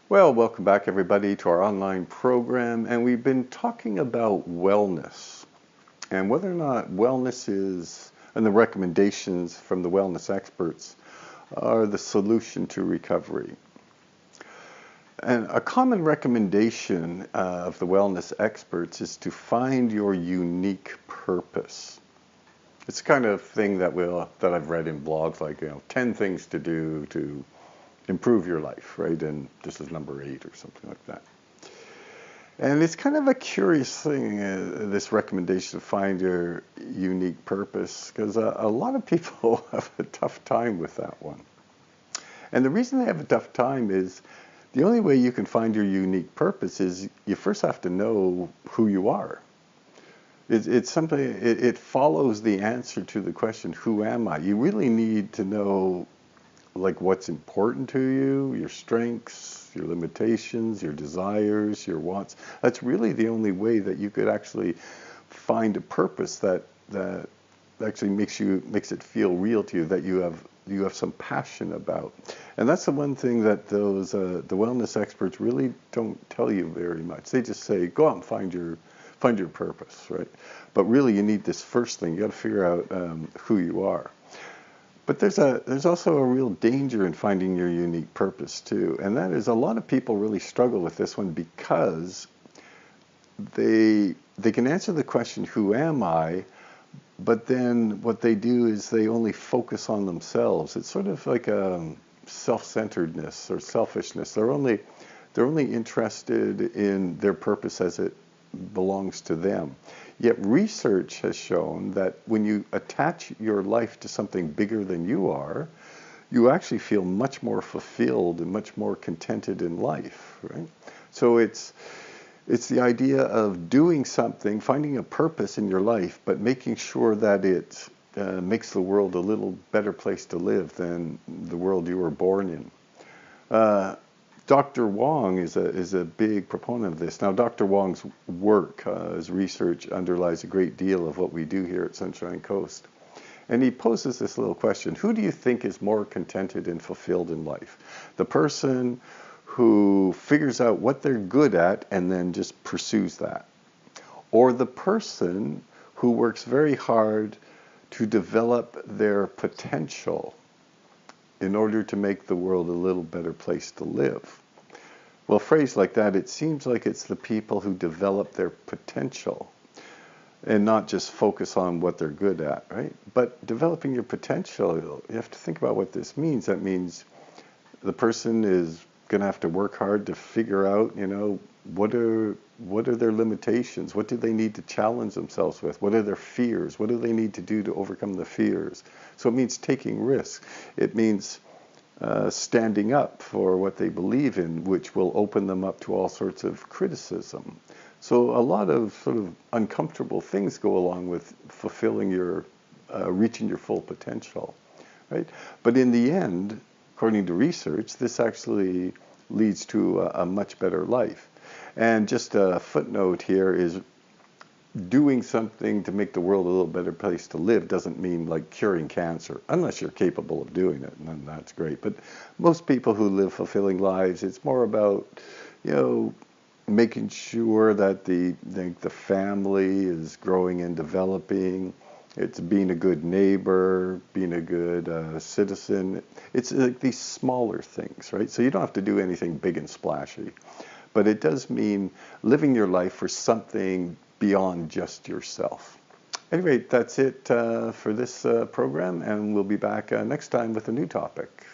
Well, welcome back everybody to our online program, and we've been talking about wellness and whether or not wellness is, and the recommendations from the wellness experts are the solution to recovery. And a common recommendation of the wellness experts is to find your unique purpose. It's the kind of thing that I've read in blogs, like 10 things to do to improve your life, right? And this is number 8 or something like that. And it's kind of a curious thing, this recommendation to find your unique purpose, because a lot of people have a tough time with that one. And the reason they have a tough time is the only way you can find your unique purpose is you first have to know who you are. It's something, it follows the answer to the question, who am I? You really need to know like what's important to you, your strengths, your limitations, your desires, your wants. That's really the only way that you could actually find a purpose that actually makes it feel real to you, that you have some passion about. And that's the one thing that those the wellness experts really don't tell you very much. They just say go out and find your purpose, right? But really you need this first thing. You got to figure out who you are. But there's also a real danger in finding your unique purpose too, and that is a lot of people really struggle with this one because they can answer the question, who am I? But then what they do is they only focus on themselves. It's sort of like a self-centeredness or selfishness. They're only interested in their purpose as it belongs to them. Yet research has shown that when you attach your life to something bigger than you are, you actually feel much more fulfilled and much more contented in life, right? So it's the idea of doing something, finding a purpose in your life, but making sure that it makes the world a little better place to live than the world you were born in. Dr. Wong is a big proponent of this. Now, Dr. Wong's work, his research underlies a great deal of what we do here at Sunshine Coast. And he poses this little question: who do you think is more contented and fulfilled in life? The person who figures out what they're good at and then just pursues that? Or the person who works very hard to develop their potential in order to make the world a little better place to live? Well, phrased like that, it seems like it's the people who develop their potential and not just focus on what they're good at, right? But developing your potential, you have to think about what this means. That means the person is going to have to work hard to figure out, what are their limitations? What do they need to challenge themselves with? What are their fears? What do they need to do to overcome the fears? So it means taking risks. It means standing up for what they believe in, which will open them up to all sorts of criticism. So a lot of sort of uncomfortable things go along with fulfilling reaching your full potential, right? But in the end, according to research, this actually leads to a much better life. And just a footnote here is doing something to make the world a little better place to live doesn't mean like curing cancer, unless you're capable of doing it, and then that's great. But most people who live fulfilling lives, it's more about, making sure that the family is growing and developing. It's being a good neighbor, being a good citizen. It's like these smaller things, right? So you don't have to do anything big and splashy. But it does mean living your life for something beyond just yourself. Anyway, that's it for this program, and we'll be back next time with a new topic.